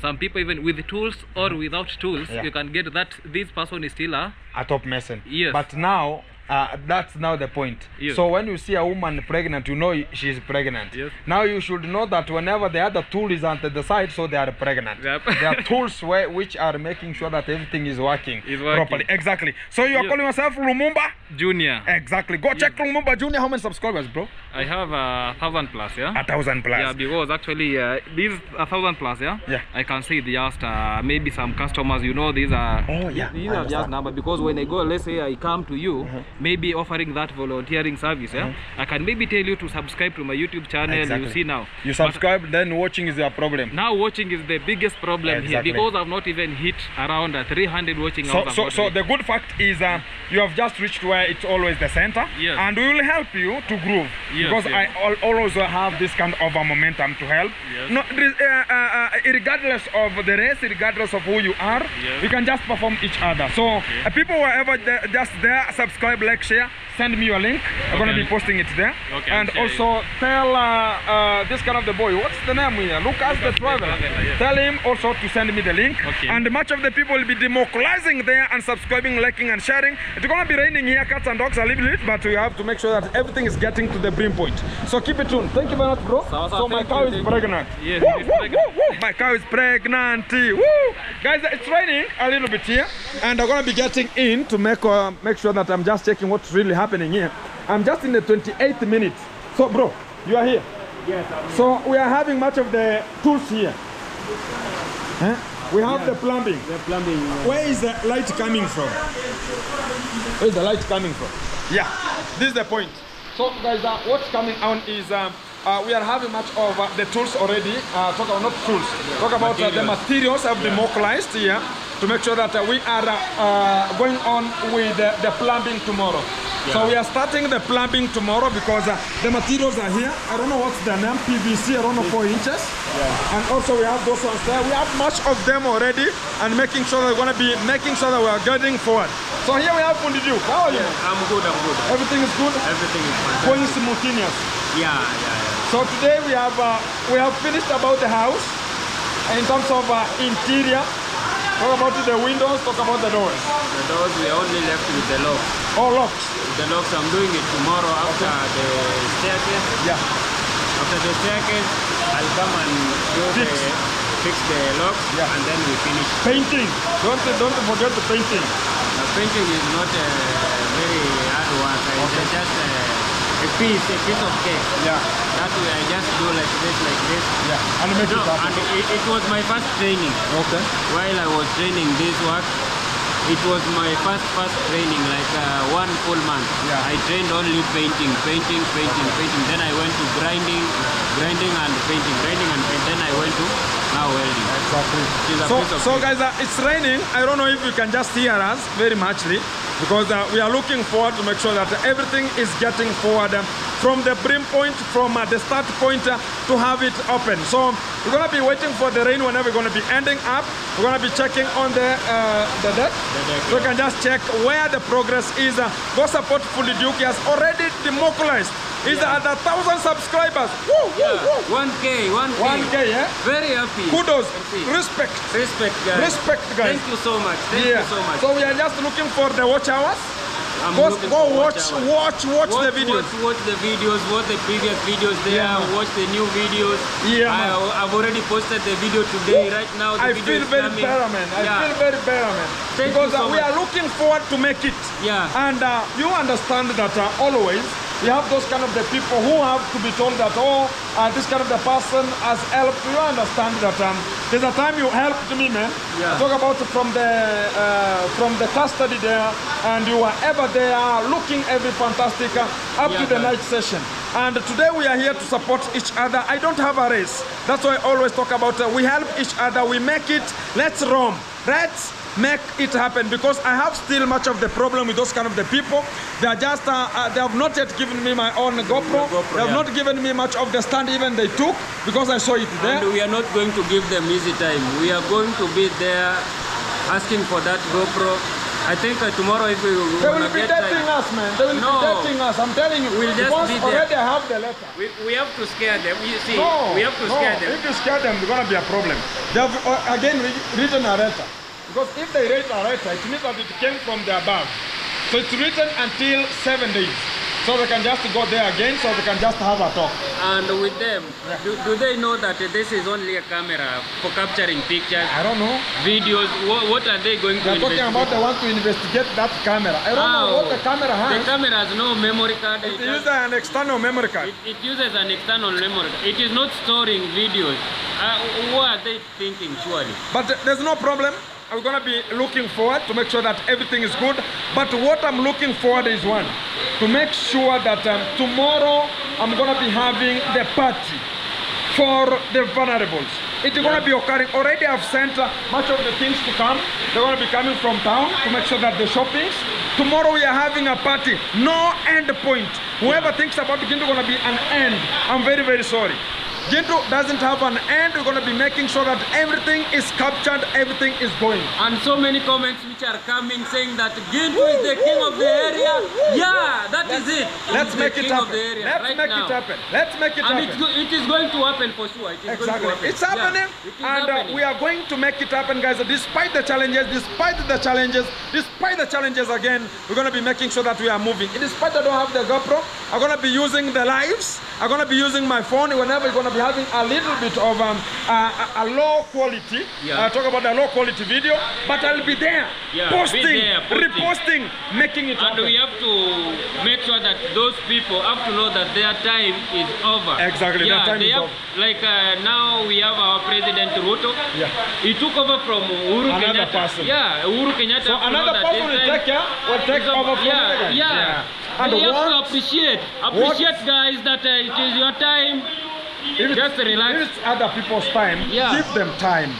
[SPEAKER 4] Some people even with tools or without tools,
[SPEAKER 1] Yeah.
[SPEAKER 4] you can get that this person is still a.
[SPEAKER 1] A top mason.
[SPEAKER 4] Yes.
[SPEAKER 1] But now, that's now the point.
[SPEAKER 4] Yes.
[SPEAKER 1] So when you see a woman pregnant, you know she's pregnant.
[SPEAKER 4] Yes.
[SPEAKER 1] Now you should know that whenever the other tool is on the side, so they are pregnant.
[SPEAKER 4] Yep.
[SPEAKER 1] There are tools which are making sure that everything is working,
[SPEAKER 4] Is working.
[SPEAKER 1] properly. Exactly. So you are
[SPEAKER 4] Yes.
[SPEAKER 1] calling yourself Lumumba?
[SPEAKER 4] Junior.
[SPEAKER 1] Exactly. Go check Lumumba Junior. How many subscribers, bro?
[SPEAKER 4] I have 1,000 plus. Yeah.
[SPEAKER 1] 1,000 plus.
[SPEAKER 4] Yeah, because actually these 1,000 plus, yeah.
[SPEAKER 1] Yeah.
[SPEAKER 4] I can see just maybe some customers. You know, these are.
[SPEAKER 1] Oh, yeah,
[SPEAKER 4] These
[SPEAKER 1] I
[SPEAKER 4] are just
[SPEAKER 1] understand.
[SPEAKER 4] number because when I go, let's say I come to you, maybe offering that volunteering service. Yeah. I can maybe tell you to subscribe to my YouTube channel.
[SPEAKER 1] Exactly.
[SPEAKER 4] You see now.
[SPEAKER 1] You
[SPEAKER 4] But
[SPEAKER 1] subscribe, then watching is your problem.
[SPEAKER 4] now watching is the biggest problem
[SPEAKER 1] Exactly.
[SPEAKER 4] here because I've not even hit around 300 watching hours.
[SPEAKER 1] So the good fact is you have just reached where it's always the center,
[SPEAKER 4] Yes.
[SPEAKER 1] and we will help you to groove
[SPEAKER 4] Yes,
[SPEAKER 1] because
[SPEAKER 4] yes.
[SPEAKER 1] I always have this kind of a momentum to help.
[SPEAKER 4] Yes.
[SPEAKER 1] No, regardless of the race, regardless of who you are,
[SPEAKER 4] Yes.
[SPEAKER 1] we can just perform each other. So people who are ever just there, subscribe, like, share, send me your link. I'm gonna
[SPEAKER 4] Okay.
[SPEAKER 1] be posting it there,
[SPEAKER 4] Okay,
[SPEAKER 1] and
[SPEAKER 4] I'll share
[SPEAKER 1] also tell this kind of the boy, what's the name here? Lucas the Traveler.
[SPEAKER 4] Yes.
[SPEAKER 1] Tell him also to send me the link,
[SPEAKER 4] Okay.
[SPEAKER 1] and much of the people will be democratizing there and subscribing, liking and sharing. It's gonna be raining here, cats and dogs a little bit, but we have to make sure that everything is getting to the brim point. So keep it tuned. Thank you very much, bro. So my
[SPEAKER 4] thank
[SPEAKER 1] cow
[SPEAKER 4] you,
[SPEAKER 1] is
[SPEAKER 4] thank you.
[SPEAKER 1] pregnant.
[SPEAKER 4] Yes,
[SPEAKER 1] Woo,
[SPEAKER 4] it is
[SPEAKER 1] woo,
[SPEAKER 4] pregnant.
[SPEAKER 1] woo, woo. My cow is pregnant. Woo! Guys, it's raining a little bit here, and I'm gonna be getting in to make sure that I'm just checking what's really happening here. I'm just in the 28th minute. So, bro, you are here.
[SPEAKER 5] Yes,
[SPEAKER 1] So we are having much of the tools here. Huh? We have the plumbing.
[SPEAKER 5] the plumbing.
[SPEAKER 1] Where is the light coming from? Where is the light coming from? Yeah, this is the point. So guys, what's coming on is we are having much of the tools already. Talk about not tools. Talk about the materials have been localized here to make sure that we are going on with the plumbing tomorrow. So we are starting the plumbing tomorrow because the materials are here. I don't know what's the name, PVC, I don't know, 4 inches. And also we have those ones there. We have much of them already and making sure that we're going to be making sure that we are getting forward. So here we have Fundi Duke. How are you?
[SPEAKER 3] I'm good.
[SPEAKER 1] Everything is good?
[SPEAKER 3] Everything is fine.
[SPEAKER 1] Going simultaneous.
[SPEAKER 3] Yeah.
[SPEAKER 1] So today we have finished about the house in terms of interior. Talk about the windows, talk about the doors.
[SPEAKER 3] The doors, we are only left with the locks.
[SPEAKER 1] Oh, locks.
[SPEAKER 3] The locks, I'm doing it tomorrow after the staircase.
[SPEAKER 1] Yeah.
[SPEAKER 3] After the staircase, I'll come and fix the locks, and then we finish.
[SPEAKER 1] Painting. Don't forget the painting.
[SPEAKER 3] Painting is not a very hard work. It's just a piece of cake.
[SPEAKER 1] Yeah.
[SPEAKER 3] That way I just do like this.
[SPEAKER 1] Yeah. And make it happen.
[SPEAKER 3] And it was my first training.
[SPEAKER 1] Okay.
[SPEAKER 3] While I was training this work, it was my first training, like 1 full month.
[SPEAKER 1] Yeah.
[SPEAKER 3] I trained only painting. Then I went to grinding and painting. Then I went to now welding.
[SPEAKER 1] Exactly. So guys, it's raining. I don't know if you can just hear us very muchly, because we are looking forward to make sure that everything is getting forward from the brim point, from the start point to have it open. So we're going to be waiting for the rain whenever we're going to be ending up. We're going to be checking on the deck. So you can just check where the progress is. Go support Fully Duke. He has already democratized. He's at 1,000 subscribers. Woo,
[SPEAKER 3] yeah.
[SPEAKER 1] woo, woo.
[SPEAKER 3] 1K,
[SPEAKER 1] yeah?
[SPEAKER 3] Very happy.
[SPEAKER 1] Kudos. Respect,
[SPEAKER 3] guys.
[SPEAKER 1] Respect, guys.
[SPEAKER 3] Thank you so much. Thank you so much.
[SPEAKER 1] So we are just looking for the watch hours. Go watch the videos.
[SPEAKER 3] Watch the videos, watch the previous videos there, watch the new videos.
[SPEAKER 1] Yeah,
[SPEAKER 3] I've already posted the video today. Right now, the
[SPEAKER 1] I
[SPEAKER 3] video
[SPEAKER 1] feel
[SPEAKER 3] is
[SPEAKER 1] very
[SPEAKER 3] coming.
[SPEAKER 1] better, man. I feel very better, man. Because we are looking forward to make it.
[SPEAKER 3] Yeah.
[SPEAKER 1] And you understand that always we have those kind of the people who have to be told that, this kind of the person has helped. You understand that there's a time you helped me, man.
[SPEAKER 3] Yeah.
[SPEAKER 1] Talk about from the custody there, and you were ever there looking every fantastic up to the night session. And today we are here to support each other. I don't have a race. That's why I always talk about we help each other, we make it. Let's roam. Let's make it happen, because I have still much of the problem with those kind of the people. They are just they have not yet given me my own GoPro. They have not given me much of the stand even they took, because I saw it there.
[SPEAKER 3] And we are not going to give them easy time. We are going to be there asking for that GoPro. I think tomorrow if we
[SPEAKER 1] they will be dating us, man. They will be dating us. I'm telling you.
[SPEAKER 3] We'll just be there.
[SPEAKER 1] Already I have the letter.
[SPEAKER 3] We have to scare them. You see, we have to scare them.
[SPEAKER 1] If you scare them, there's gonna be a problem. They have again written a letter. Because if they write a letter, it means that it came from the above. So it's written until 7 days. So they can just go there again, so they can just have a talk.
[SPEAKER 3] And with them, do they know that this is only a camera for capturing pictures?
[SPEAKER 1] I don't know.
[SPEAKER 3] Videos, what are they going to investigate?
[SPEAKER 1] They're talking about they want to investigate that camera. I don't know what the camera has.
[SPEAKER 3] The camera has no memory card.
[SPEAKER 1] It uses an external memory card.
[SPEAKER 3] It uses an external memory card. It is not storing videos. What are they thinking, surely?
[SPEAKER 1] But there's no problem. I'm going to be looking forward to make sure that everything is good. But what I'm looking forward is one, to make sure that tomorrow I'm going to be having the party for the vulnerables. It's going to be occurring. Already I've sent much of the things to come. They're going to be coming from town to make sure that the shoppings. Tomorrow we are having a party. No end point. Whoever thinks about Gintu going to be an end, I'm very, very sorry. Gintu doesn't have an end. We're going to be making sure that everything is captured, everything is going.
[SPEAKER 3] And so many comments which are coming saying that Gintu is the king of the area. Yeah, that is it.
[SPEAKER 1] Let's make it happen.
[SPEAKER 3] Let's make it happen.
[SPEAKER 1] Let's make it happen.
[SPEAKER 3] And it is going to happen for sure. It is going to happen.
[SPEAKER 1] It's happening.
[SPEAKER 3] Yeah,
[SPEAKER 1] we are going to make it happen, guys. Despite the challenges again, we're going to be making sure that we are moving. Despite I don't have the GoPro, I'm going to be using the lives. I'm going to be using my phone whenever you're going to be having a little bit of a low quality. I'll talk about a low quality video, but I'll be there, posting, reposting, making it happen.
[SPEAKER 3] And we have to make sure that those people have to know that their time is over.
[SPEAKER 1] Exactly, their time is over.
[SPEAKER 3] Like now we have our President Ruto. He took over from Uhuru
[SPEAKER 1] Another
[SPEAKER 3] Kenyatta.
[SPEAKER 1] person.
[SPEAKER 3] Uhuru Kenyatta.
[SPEAKER 1] So another person will take over from you guys.
[SPEAKER 3] And we have to appreciate guys, that it is your time. Just relax.
[SPEAKER 1] If it's other people's time, give them time.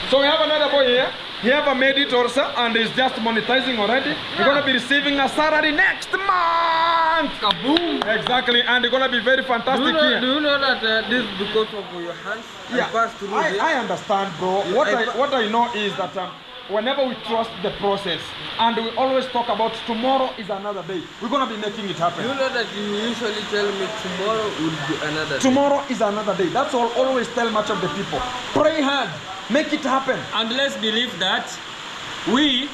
[SPEAKER 1] So we have another boy here. He ever made it also, and is just monetizing already. You're going to be receiving a salary next month.
[SPEAKER 2] Kaboom!
[SPEAKER 1] Exactly, and you're going to be very fantastic here.
[SPEAKER 2] Do you know that this is because of your hands?
[SPEAKER 1] I understand, bro. What I know is that whenever we trust the process, and we always talk about tomorrow is another day, we're going to be making it happen.
[SPEAKER 2] You know that you usually tell me tomorrow will be another day.
[SPEAKER 1] Tomorrow is another day. That's all. Always tell much of the people. Pray hard. make it happen.
[SPEAKER 5] And let's believe that we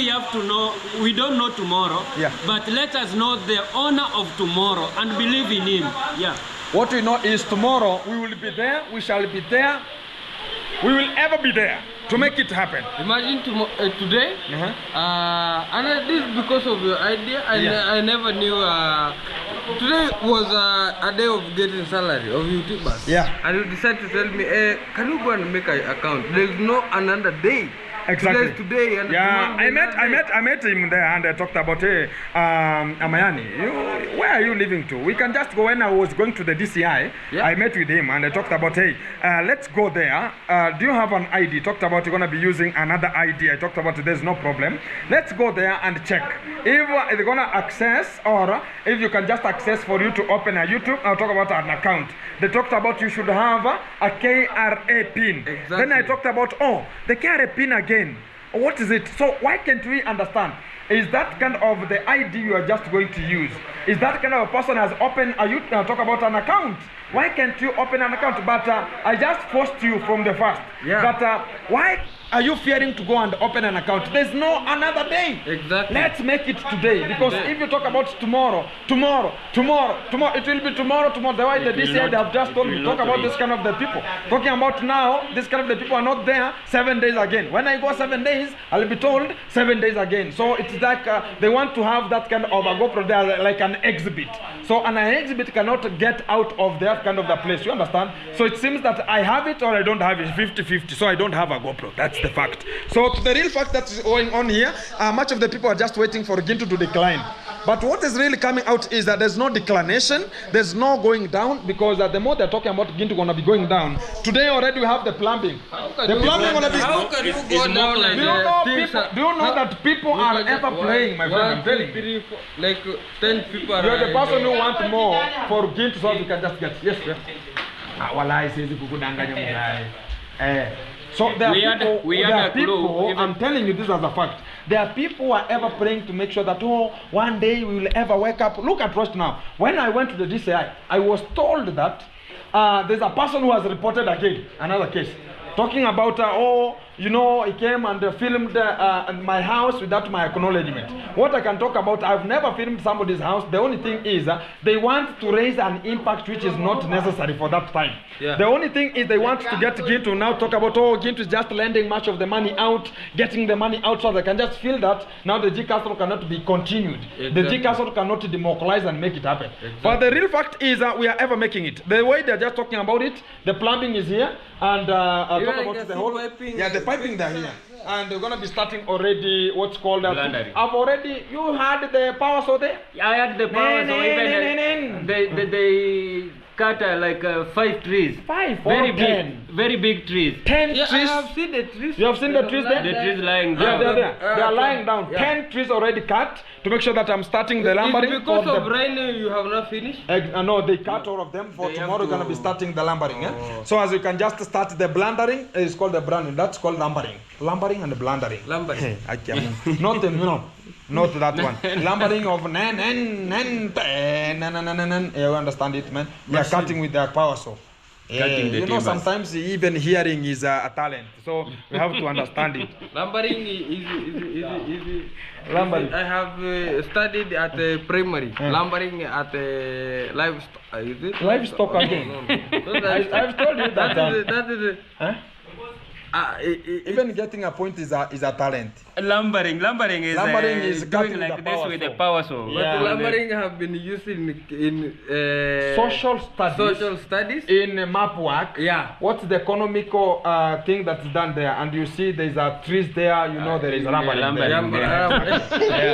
[SPEAKER 5] have to know, we don't know tomorrow,
[SPEAKER 1] Yeah.
[SPEAKER 5] but let us know the honor of tomorrow and believe in him. Yeah.
[SPEAKER 1] What we know is tomorrow we will be there, we shall be there, we will ever be there to make it happen.
[SPEAKER 2] Imagine today, and this is because of your idea. I never knew. Today was a day of getting salary of YouTubers.
[SPEAKER 1] Yeah.
[SPEAKER 2] And you decide to tell me, can you go and make an account? There is no another day.
[SPEAKER 1] Exactly.
[SPEAKER 2] Today and
[SPEAKER 1] Yeah,
[SPEAKER 2] tomorrow
[SPEAKER 1] I met him there and I talked about Amayani. Where are you living to? We can just go. When I was going to the DCI,
[SPEAKER 2] Yeah.
[SPEAKER 1] I met with him and I talked about, hey, let's go there. Do you have an ID? Talked about you're gonna be using another ID. I talked about there's no problem. Let's go there and check if they're gonna access, or if you can just access for you to open a YouTube. I'll talk about an account. They talked about you should have a KRA pin.
[SPEAKER 2] Exactly.
[SPEAKER 1] Then I talked about, the KRA pin again. What is it? So why can't we understand? Is that kind of the ID you are just going to use? Is that kind of a person has opened a YouTube, talk about an account? Why can't you open an account? But I just forced you from the first.
[SPEAKER 2] Yeah.
[SPEAKER 1] But why are you fearing to go and open an account? There's no another day.
[SPEAKER 2] Exactly.
[SPEAKER 1] Let's make it today. Because if you talk about tomorrow, it will be tomorrow. The way the DCI they have just told me, talk about this kind of the people. Talking about now, this kind of the people are not there 7 days again. When I go 7 days, I'll be told 7 days again. So it's like they want to have that kind of a GoPro there, like an exhibit. So an exhibit cannot get out of that kind of the place. You understand? So it seems that I have it or I don't have it, 50-50. So I don't have a GoPro. That's the fact. So the real fact that's going on here, much of the people are just waiting for Gintu to decline. But what is really coming out is that there's no declination, there's no going down, because the more they're talking about Gintu gonna be going down. Today already we have the plumbing. The plumbing gonna be.
[SPEAKER 2] How can you go down like
[SPEAKER 1] Do you know that people are ever playing, my friend? I'm telling you.
[SPEAKER 2] Like 10 people are.
[SPEAKER 1] You're the person who wants more for Gintu, so you can just get. Yes, sir. So there are people, I'm telling you this as a fact. There are people who are ever praying to make sure that, one day we will ever wake up. Look at right now. When I went to the DCI, I was told that there's a person who has reported again, another case, talking about, he came and filmed my house without my acknowledgement. What I can talk about, I've never filmed somebody's house. The only thing is they want to raise an impact which is not necessary for that time.
[SPEAKER 2] Yeah.
[SPEAKER 1] The only thing is they want to get Gintu now talk about, Gintu is just lending much of the money out, getting the money out, so they can just feel that now the G-Castle cannot be continued.
[SPEAKER 2] Exactly.
[SPEAKER 1] The G-Castle cannot democratize and make it happen. Exactly. But the real fact is we are ever making it. The way they're just talking about it, the plumbing is here, and talk about the whole
[SPEAKER 2] piping.
[SPEAKER 1] Yeah, the piping there here. And we're gonna be starting already what's called you had the power saw there?
[SPEAKER 5] I had the power, so even they cut like 5 trees. 5
[SPEAKER 1] or
[SPEAKER 5] very
[SPEAKER 1] 10?
[SPEAKER 5] Very big trees.
[SPEAKER 1] 10
[SPEAKER 2] Yeah,
[SPEAKER 1] trees.
[SPEAKER 2] I have seen the trees.
[SPEAKER 1] You have seen the trees there?
[SPEAKER 5] The trees lying
[SPEAKER 1] Yeah,
[SPEAKER 5] down.
[SPEAKER 1] they're there. They are lying down.
[SPEAKER 2] Yeah.
[SPEAKER 1] 10 trees already cut to make sure that I'm starting the lumbering.
[SPEAKER 2] It's because
[SPEAKER 1] for
[SPEAKER 2] of
[SPEAKER 1] the
[SPEAKER 2] rain you have not finished.
[SPEAKER 1] no, they cut all of them for
[SPEAKER 2] They
[SPEAKER 1] tomorrow.
[SPEAKER 2] have
[SPEAKER 1] We're gonna be starting the lumbering. So as you can just start the blundering, it's called the branding. That's called lumbering. Lumbering and blundering.
[SPEAKER 2] Lumbering.
[SPEAKER 1] I can't. Not not that one. Lumbering of you understand it, man? We are cutting with their power saw.
[SPEAKER 3] Cutting the
[SPEAKER 1] you know,
[SPEAKER 3] timbers.
[SPEAKER 1] sometimes even hearing is a talent, so we have to understand it.
[SPEAKER 2] Lumbering is
[SPEAKER 1] Lumbering.
[SPEAKER 2] I have studied at primary. Lumbering at livestock. Is it?
[SPEAKER 1] Livestock again.
[SPEAKER 2] No,
[SPEAKER 1] I've told you that.
[SPEAKER 2] that is
[SPEAKER 1] Huh? Even getting a point is a talent.
[SPEAKER 5] Lumbering is
[SPEAKER 1] Lumbering is
[SPEAKER 5] doing
[SPEAKER 1] cutting
[SPEAKER 5] like
[SPEAKER 1] the
[SPEAKER 5] this
[SPEAKER 1] power
[SPEAKER 5] with
[SPEAKER 1] saw.
[SPEAKER 5] the power saw.
[SPEAKER 2] But
[SPEAKER 1] Yeah.
[SPEAKER 2] lumbering have been used in
[SPEAKER 1] Social studies.
[SPEAKER 2] social studies.
[SPEAKER 1] In map work.
[SPEAKER 2] Yeah.
[SPEAKER 1] What's the economical thing that's done there? And you see there's a trees there, there is lumbering there.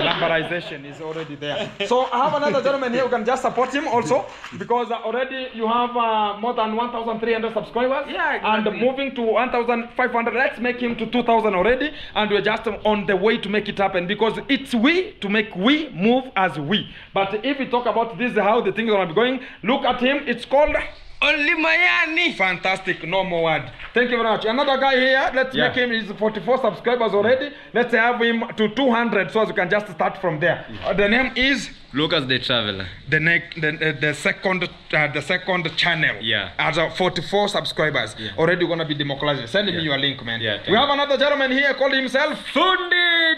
[SPEAKER 1] Lumberization is already there. So I have another gentleman here who can just support him also, because already you have more than 1,300 subscribers.
[SPEAKER 2] Yeah, exactly.
[SPEAKER 1] And moving to 1,500. Let's make him to 2,000 already, and we're just on the way to make it happen, because it's we to make we move as we. But if we talk about this, how the things are gonna be going, look at him. It's called
[SPEAKER 2] Only Miami.
[SPEAKER 1] Fantastic, no more word. Thank you very much. Another guy here, let's make him, he's 44 subscribers already. Let's have him to 200 so as we can just start from there. The name is?
[SPEAKER 2] Lucas the Traveler.
[SPEAKER 1] The second channel.
[SPEAKER 2] Yeah.
[SPEAKER 1] As 44 subscribers. Yeah. Already gonna be democratized. Send me your link, man.
[SPEAKER 2] Yeah,
[SPEAKER 1] we have another gentleman here called himself
[SPEAKER 2] Sunday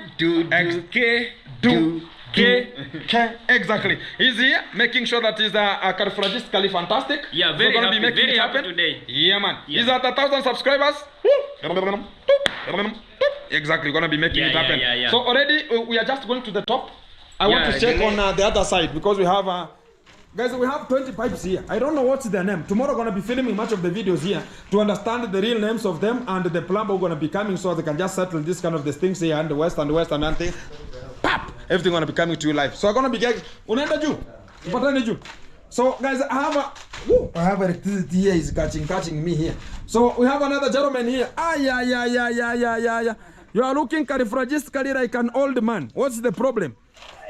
[SPEAKER 1] Exactly. He's here making sure that he's cardiologically fantastic.
[SPEAKER 2] Yeah, very
[SPEAKER 1] so
[SPEAKER 2] happy,
[SPEAKER 1] be making
[SPEAKER 2] very
[SPEAKER 1] it
[SPEAKER 2] happy
[SPEAKER 1] happen
[SPEAKER 2] today.
[SPEAKER 1] Yeah, man.
[SPEAKER 2] Yeah.
[SPEAKER 1] He's at 1,000 subscribers. Exactly, gonna be making it happen.
[SPEAKER 2] Yeah.
[SPEAKER 1] So already we are just going to the top. I want to check on the other side because we have guys, we have 20 pipes here. I don't know what's their name. Tomorrow gonna be filming much of the videos here to understand the real names of them, and the plumber gonna be coming so they can just settle this kind of the things here and the west and thing. Pap! Everything gonna be coming to you live. So I'm gonna be getting unaenda juu. Upatane juu. So guys, I have electricity here is catching me here. So we have another gentleman here. Yeah. You are looking cardiologically like an old man. What's the problem?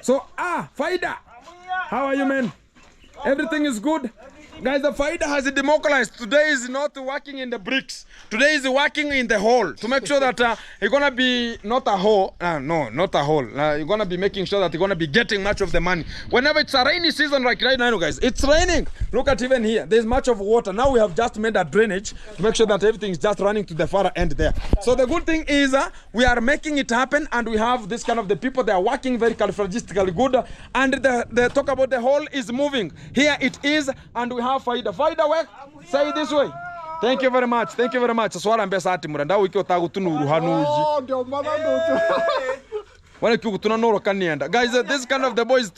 [SPEAKER 1] So Faida. How are you, man? Everything is good. Guys, the Faida has democratized. Today is not working in the bricks. Today is working in the hole to make sure that you're gonna be not a hole. No, not a hole. You're gonna be making sure that you're gonna be getting much of the money. Whenever it's a rainy season like right now, guys, it's raining. Look at even here. There's much of water. Now we have just made a drainage to make sure that everything is just running to the far end there. So the good thing is we are making it happen, and we have this kind of the people that are working very cardiologically good. And the talk about the hole is moving. Here it is, and we have Faida. Faida, work. Say it this way. Thank you very much. Thank you very much. Swara mbesa ati muranda wiki otagutunuru hanuji.
[SPEAKER 6] Ndio mara ndo.
[SPEAKER 1] Wale kikutunanoro kanienda. Guys, this kind of the boy is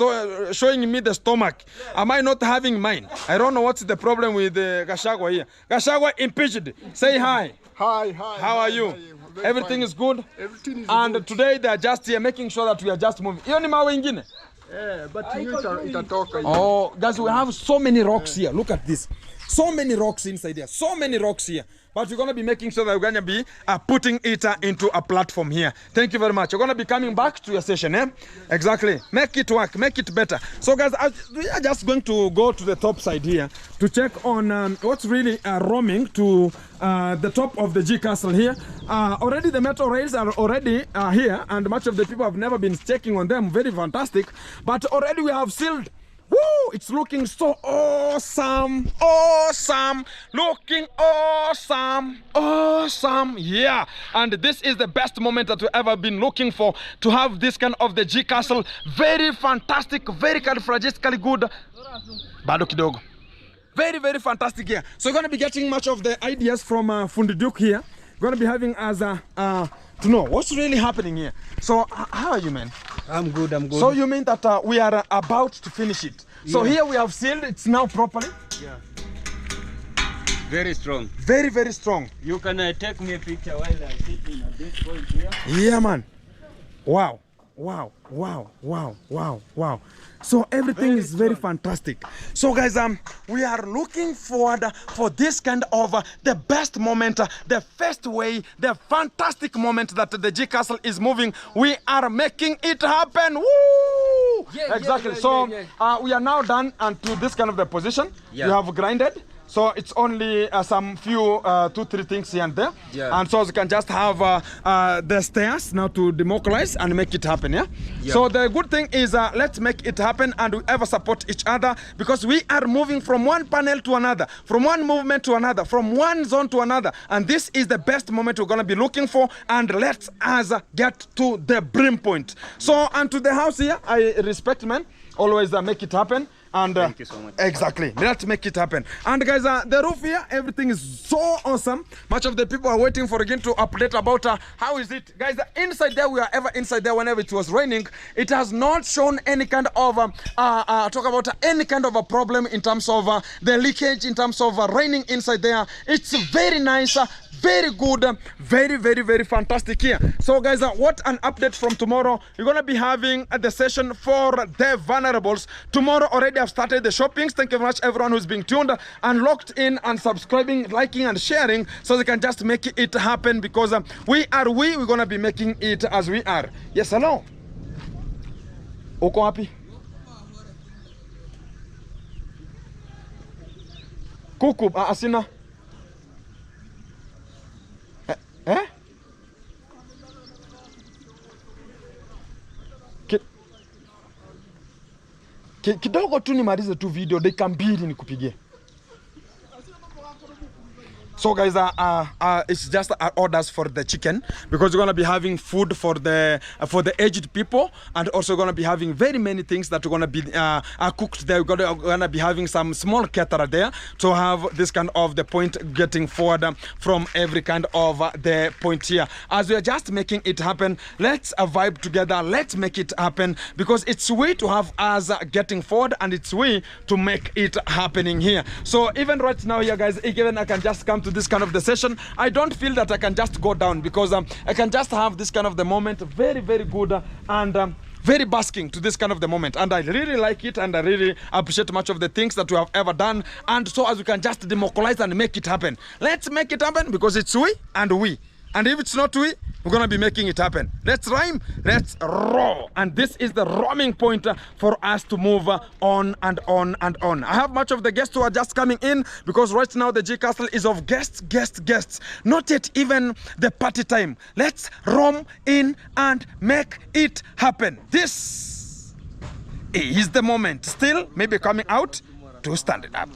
[SPEAKER 1] showing me the stomach. Am I not having mine? I don't know what's the problem with Gachagua here. Gachagua impeached. Say hi.
[SPEAKER 6] Hi.
[SPEAKER 1] How are you? Everything is good?
[SPEAKER 6] Everything is
[SPEAKER 1] and
[SPEAKER 6] good.
[SPEAKER 1] Today they are just here making sure that we are just moving. Hiyo ni mawe ingine?
[SPEAKER 6] But you itatoka.
[SPEAKER 1] Oh, guys, we have so many rocks here. Look at this. So many rocks inside here. So many rocks here. But we're going to be making sure that we're going to be putting it into a platform here. Thank you very much. You're going to be coming back to your session, eh? Exactly. Make it work. Make it better. So, guys, we are just going to go to the top side here to check on what's really roaming to the top of the G Castle here. Already the metro rails are already here, and much of the people have never been checking on them. Very fantastic. But already we have sealed. Woo! It's looking so awesome. Looking awesome. Yeah. And this is the best moment that we've ever been looking for, to have this kind of the G Castle. Very fantastic, very cardiologically good. Bado kidogo. Very, very fantastic here. So we're going to be getting much of the ideas from Fundi Duke here. We're going to be having as to know what's really happening here. So how are you, man?
[SPEAKER 6] I'm good.
[SPEAKER 1] So you mean that we are about to finish it? So here we have sealed. It's now properly.
[SPEAKER 2] Yeah. Very strong.
[SPEAKER 1] Very, very strong.
[SPEAKER 2] You can take me a picture while I'm sitting at this point here.
[SPEAKER 1] Yeah, man. Wow. So everything is very fantastic. So guys, we are looking forward for this kind of the best moment, the first way, the fantastic moment that the G Castle is moving. We are making it happen. Woo! Exactly. We are now done to this kind of the position. You have grinded. So it's only some few 2-3 things here and there. And so you can just have the stairs now to democratize and make it happen. So the good thing is let's make it happen, and we ever support each other, because we are moving from one panel to another, from one movement to another, from one zone to another, and this is the best moment we're going to be looking for. And let's get to the brim point. So, and to the house here, I respect, man, always make it happen. And
[SPEAKER 3] thank you so much.
[SPEAKER 1] Exactly. Let's make it happen. And guys, the roof here, everything is so awesome. Much of the people are waiting for again to update about how is it. Guys, inside there, we are ever inside there whenever it was raining. It has not shown any kind of talk about any kind of a problem in terms of the leakage, in terms of raining inside there. It's very nice. Very good, very, very, very fantastic here. So guys, what an update from tomorrow. You're gonna be having the session for the vulnerables. Tomorrow already I've started the shoppings. Thank you very much everyone who's being tuned and locked in and subscribing, liking and sharing, so they can just make it happen, because we're gonna be making it as we are. Yes, hello. Uko wapi? Kuku, asina. Kidogo tu nimalize tu video, dakika 2 nikupigie. So guys, it's just orders for the chicken, because we're gonna be having food for the aged people, and also gonna be having very many things that are gonna be cooked there. We're gonna be having some small caterer there to have this kind of the point getting forward from every kind of the point here. As we are just making it happen, let's vibe together. Let's make it happen, because it's we to have us getting forward, and it's we to make it happening here. So even right now here, guys, even I can just come to this kind of the session, I don't feel that I can just go down, because I can just have this kind of the moment very, very good and very basking to this kind of the moment, and I really like it, and I really appreciate much of the things that we have ever done. And so as we can just democratize and make it happen, let's make it happen, because it's we, and if it's not we, we're gonna be making it happen. Let's rhyme, let's roar. And this is the roaming point for us to move on and on and on. I have much of the guests who are just coming in, because right now the G Castle is of guests. Not yet even the party time. Let's roam in and make it happen. This is the moment. Still maybe coming out to stand it up.